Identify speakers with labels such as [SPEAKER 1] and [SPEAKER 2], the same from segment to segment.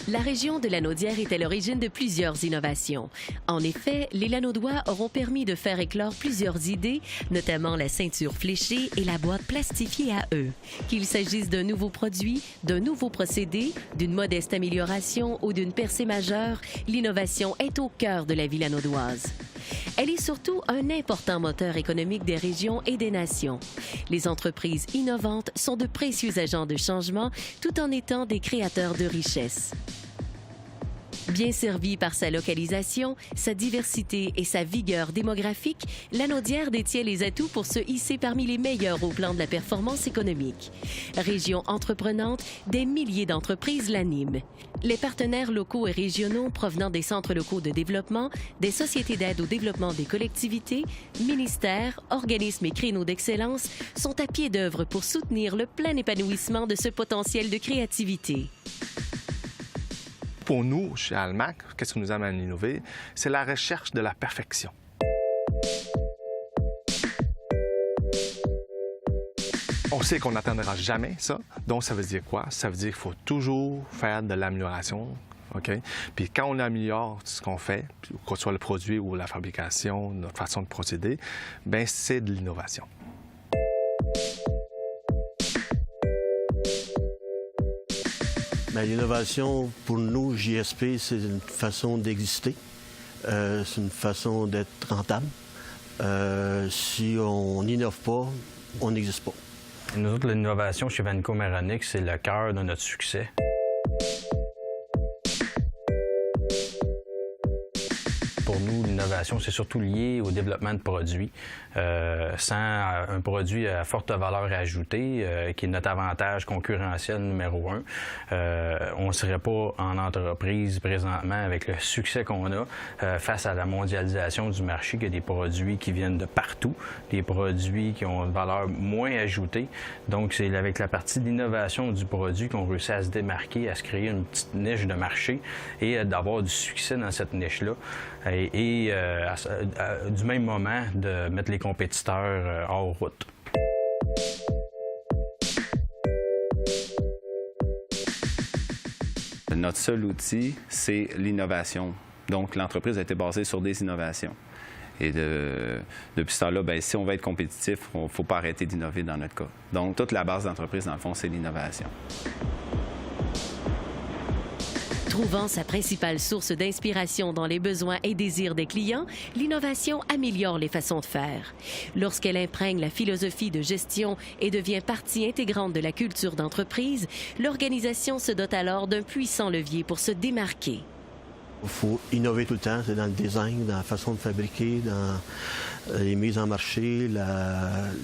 [SPEAKER 1] La région de Lanaudière est à l'origine de plusieurs innovations. En effet, les Lanaudois auront permis de faire éclore plusieurs idées, notamment la ceinture fléchée et la boîte plastifiée à eux. Qu'il s'agisse d'un nouveau produit, d'un nouveau procédé, d'une modeste amélioration ou d'une percée majeure, l'innovation est au cœur de la vie lanaudoise. Elle est surtout un important moteur économique des régions et des nations. Les entreprises innovantes sont de précieux agents de changement tout en étant des créateurs de richesses. Bien servie par sa localisation, sa diversité et sa vigueur démographique, Lanaudière détient les atouts pour se hisser parmi les meilleurs au plan de la performance économique. Région entreprenante, des milliers d'entreprises l'animent. Les partenaires locaux et régionaux provenant des centres locaux de développement, des sociétés d'aide au développement des collectivités, ministères, organismes et créneaux d'excellence sont à pied d'œuvre pour soutenir le plein épanouissement de ce potentiel de créativité.
[SPEAKER 2] Pour nous, chez Almac, qu'est-ce qui nous amène à innover? C'est la recherche de la perfection. On sait qu'on n'atteindra jamais ça. Donc, ça veut dire quoi? Ça veut dire qu'il faut toujours faire de l'amélioration. OK? Puis quand on améliore ce qu'on fait, que ce soit le produit ou la fabrication, notre façon de procéder, bien, c'est de l'innovation.
[SPEAKER 3] L'innovation, pour nous, JSP, c'est une façon d'exister. C'est une façon d'être rentable. Si on n'innove pas, on n'existe pas.
[SPEAKER 4] Nous autres, l'innovation chez Vanco Maronic, c'est le cœur de notre succès. Pour nous, l'innovation, c'est surtout lié au développement de produits. Sans un produit à forte valeur ajoutée, qui est notre avantage concurrentiel numéro un, on ne serait pas en entreprise présentement avec le succès qu'on a face à la mondialisation du marché, qu'il y a des produits qui viennent de partout, des produits qui ont une valeur moins ajoutée. Donc, c'est avec la partie d'innovation du produit qu'on réussit à se démarquer, à se créer une petite niche de marché et d'avoir du succès dans cette niche-là. Et du même moment, de mettre les compétiteurs hors route.
[SPEAKER 5] Notre seul outil, c'est l'innovation. Donc, l'entreprise a été basée sur des innovations. Et depuis ce temps-là, bien, si on veut être compétitif, il ne faut pas arrêter d'innover dans notre cas. Donc, toute la base d'entreprise, dans le fond, c'est l'innovation.
[SPEAKER 1] Trouvant sa principale source d'inspiration dans les besoins et désirs des clients, l'innovation améliore les façons de faire. Lorsqu'elle imprègne la philosophie de gestion et devient partie intégrante de la culture d'entreprise, l'organisation se dote alors d'un puissant levier pour se démarquer.
[SPEAKER 3] Il faut innover tout le temps, c'est dans le design, dans la façon de fabriquer, dans les mises en marché,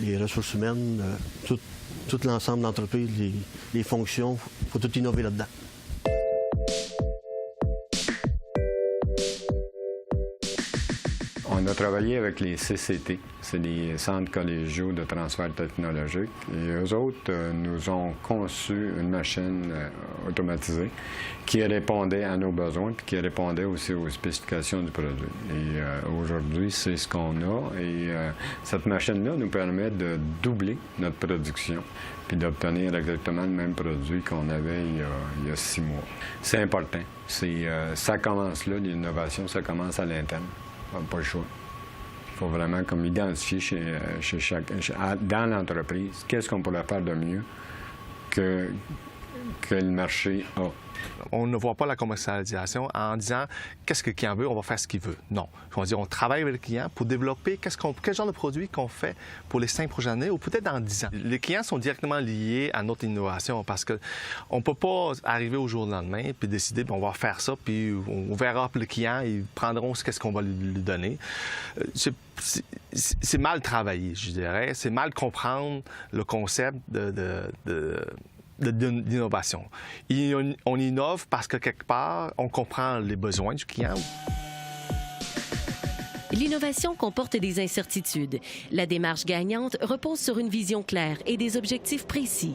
[SPEAKER 3] les ressources humaines, tout l'ensemble de l'entreprise, les fonctions, il faut tout innover là-dedans.
[SPEAKER 6] On a travaillé avec les CCT, c'est les centres collégiaux de transfert technologique. Et eux autres nous ont conçu une machine automatisée qui répondait à nos besoins et qui répondait aussi aux spécifications du produit. Et aujourd'hui, c'est ce qu'on a. Et cette machine-là nous permet de doubler notre production puis d'obtenir exactement le même produit qu'on avait il y a 6 mois. C'est important. Ça commence là, l'innovation, ça commence à l'interne. Pas le choix. Il faut vraiment comme identifier dans l'entreprise qu'est-ce qu'on pourrait faire de mieux que le marché a.
[SPEAKER 2] On ne voit pas la commercialisation en disant qu'est-ce que le client veut, on va faire ce qu'il veut. Non. On dit on travaille avec le client pour développer quel genre de produit qu'on fait pour les 5 prochaines années ou peut-être dans 10 ans. Les clients sont directement liés à notre innovation parce qu'on ne peut pas arriver au jour au lendemain puis décider on va faire ça puis on verra pour le client, ils prendront qu'est-ce qu'on va lui donner. C'est mal travaillé, je dirais. C'est mal comprendre le concept d'innovation. On innove parce que quelque part, on comprend les besoins du client.
[SPEAKER 1] L'innovation comporte des incertitudes. La démarche gagnante repose sur une vision claire et des objectifs précis.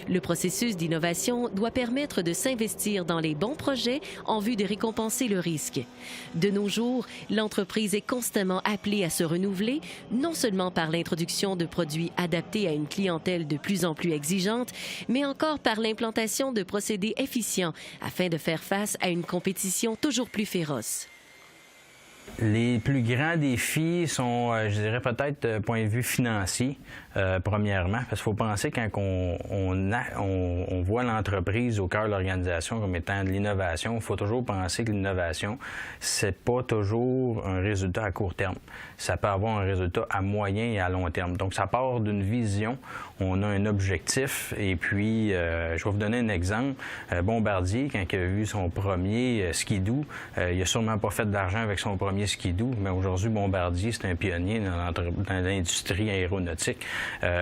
[SPEAKER 1] Le processus d'innovation doit permettre de s'investir dans les bons projets en vue de récompenser le risque. De nos jours, l'entreprise est constamment appelée à se renouveler, non seulement par l'introduction de produits adaptés à une clientèle de plus en plus exigeante, mais encore par l'implantation de procédés efficients afin de faire face à une compétition toujours plus féroce.
[SPEAKER 4] Les plus grands défis sont, je dirais peut-être, point de vue financier, premièrement, parce qu'il faut penser quand on voit l'entreprise au cœur de l'organisation comme étant de l'innovation, il faut toujours penser que l'innovation, c'est pas toujours un résultat à court terme. Ça peut avoir un résultat à moyen et à long terme. Donc, ça part d'une vision, on a un objectif, et puis, je vais vous donner un exemple. Bombardier, quand il a vu son premier skidoo, il n'a sûrement pas fait d'argent avec son premier skidoo, mais aujourd'hui, Bombardier, c'est un pionnier dans l'industrie aéronautique.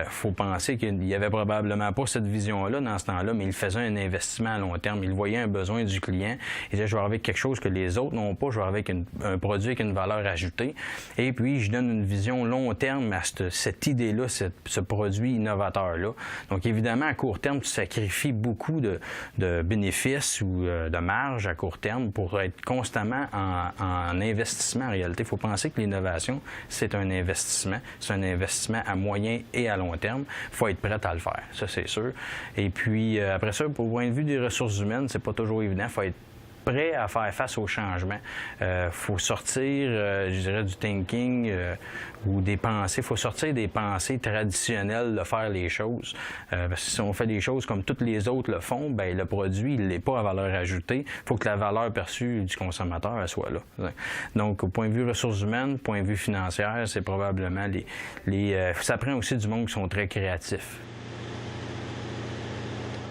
[SPEAKER 4] Faut penser qu'il n'y avait probablement pas cette vision-là dans ce temps-là, mais il faisait un investissement à long terme. Il voyait un besoin du client. Il disait, je vais arriver avec quelque chose que les autres n'ont pas, je vais arriver avec un produit avec une valeur ajoutée. Et puis, je donne une vision long terme à cette idée-là, ce produit innovateur-là. Donc, évidemment, à court terme, tu sacrifies beaucoup de bénéfices ou de marge à court terme pour être constamment en investissement. En réalité, il faut penser que l'innovation, c'est un investissement. C'est un investissement à moyen et à long terme. Il faut être prêt à le faire, ça c'est sûr. Et puis, après ça, pour le point de vue des ressources humaines, c'est pas toujours évident. Il faut être prêt à faire face au changement. Faut sortir, je dirais, du thinking ou des pensées. Il faut sortir des pensées traditionnelles de faire les choses. Parce que si on fait des choses comme toutes les autres le font, bien, le produit, il n'est pas à valeur ajoutée. Il faut que la valeur perçue du consommateur elle soit là. Donc, au point de vue ressources humaines, point de vue financier, c'est probablement ça prend aussi du monde qui sont très créatifs.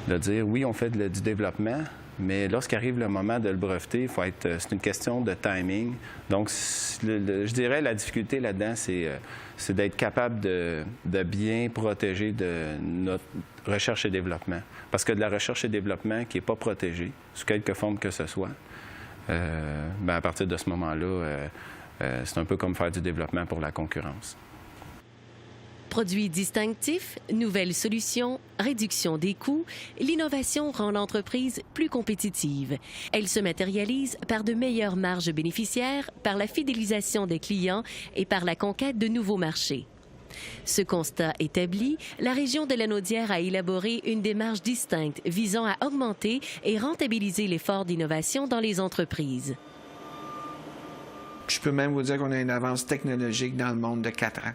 [SPEAKER 5] De dire, oui, on fait du développement, mais lorsqu'arrive le moment de le breveter, c'est une question de timing. Donc, je dirais la difficulté là-dedans, c'est d'être capable de bien protéger de notre recherche et développement. Parce que de la recherche et développement qui n'est pas protégée, sous quelque forme que ce soit, à partir de ce moment-là, c'est un peu comme faire du développement pour la concurrence.
[SPEAKER 1] Produits distinctifs, nouvelles solutions, réduction des coûts, l'innovation rend l'entreprise plus compétitive. Elle se matérialise par de meilleures marges bénéficiaires, par la fidélisation des clients et par la conquête de nouveaux marchés. Ce constat établi, la région de Lanaudière a élaboré une démarche distincte visant à augmenter et rentabiliser l'effort d'innovation dans les entreprises.
[SPEAKER 7] Je peux même vous dire qu'on a une avance technologique dans le monde de 4 ans.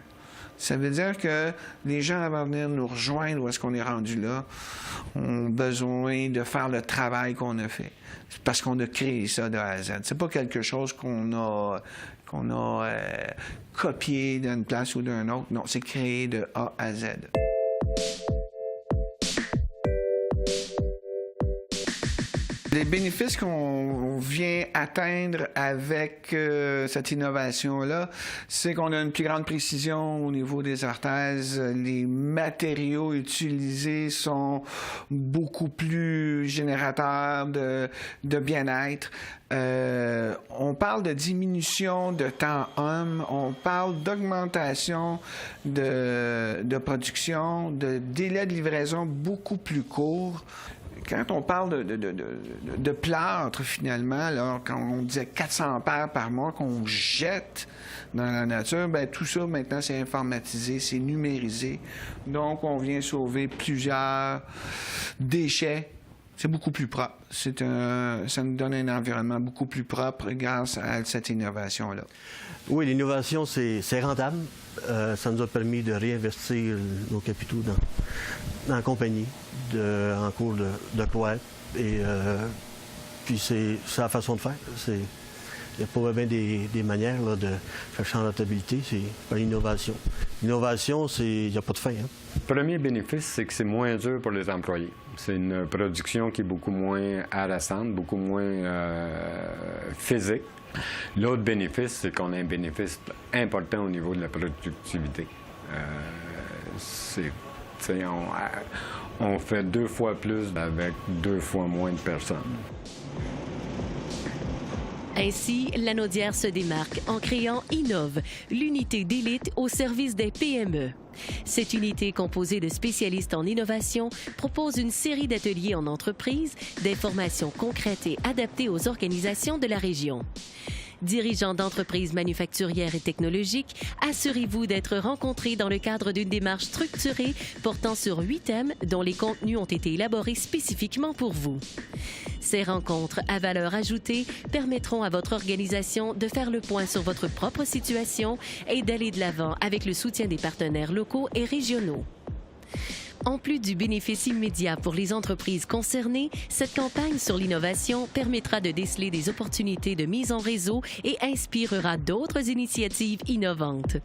[SPEAKER 7] Ça veut dire que les gens avant de venir nous rejoindre où est-ce qu'on est rendu là ont besoin de faire le travail qu'on a fait. C'est parce qu'on a créé ça de A à Z. C'est pas quelque chose qu'on a copié d'une place ou d'une autre. Non, c'est créé de A à Z. Les bénéfices qu'on vient atteindre avec cette innovation-là, c'est qu'on a une plus grande précision au niveau des orthèses. Les matériaux utilisés sont beaucoup plus générateurs de bien-être. On parle de diminution de temps homme, on parle d'augmentation de production, de délai de livraison beaucoup plus court. Quand on parle de plâtre, finalement, là, quand on disait 400 paires par mois qu'on jette dans la nature, bien, tout ça, maintenant, c'est informatisé, c'est numérisé. Donc, on vient sauver plusieurs déchets. C'est beaucoup plus propre. Ça nous donne un environnement beaucoup plus propre grâce à cette innovation-là.
[SPEAKER 3] Oui, l'innovation, c'est rentable. Ça nous a permis de réinvestir nos capitaux dans la compagnie, en cours de croître. Et puis, c'est la façon de faire. Il n'y a pas bien des manières là, de chercher en rentabilité. C'est par l'innovation. L'innovation, il n'y a pas de fin. Hein?
[SPEAKER 6] Le premier bénéfice, c'est que c'est moins dur pour les employés. C'est une production qui est beaucoup moins harassante, beaucoup moins physique. L'autre bénéfice, c'est qu'on a un bénéfice important au niveau de la productivité. On fait 2 fois plus avec 2 fois moins de personnes.
[SPEAKER 1] Ainsi, Lanaudière se démarque en créant Innove, l'unité d'élite au service des PME. Cette unité composée de spécialistes en innovation propose une série d'ateliers en entreprise, d'informations concrètes et adaptées aux organisations de la région. Dirigeants d'entreprises manufacturières et technologiques, assurez-vous d'être rencontrés dans le cadre d'une démarche structurée portant sur 8 thèmes dont les contenus ont été élaborés spécifiquement pour vous. Ces rencontres à valeur ajoutée permettront à votre organisation de faire le point sur votre propre situation et d'aller de l'avant avec le soutien des partenaires locaux et régionaux. En plus du bénéfice immédiat pour les entreprises concernées, cette campagne sur l'innovation permettra de déceler des opportunités de mise en réseau et inspirera d'autres initiatives innovantes.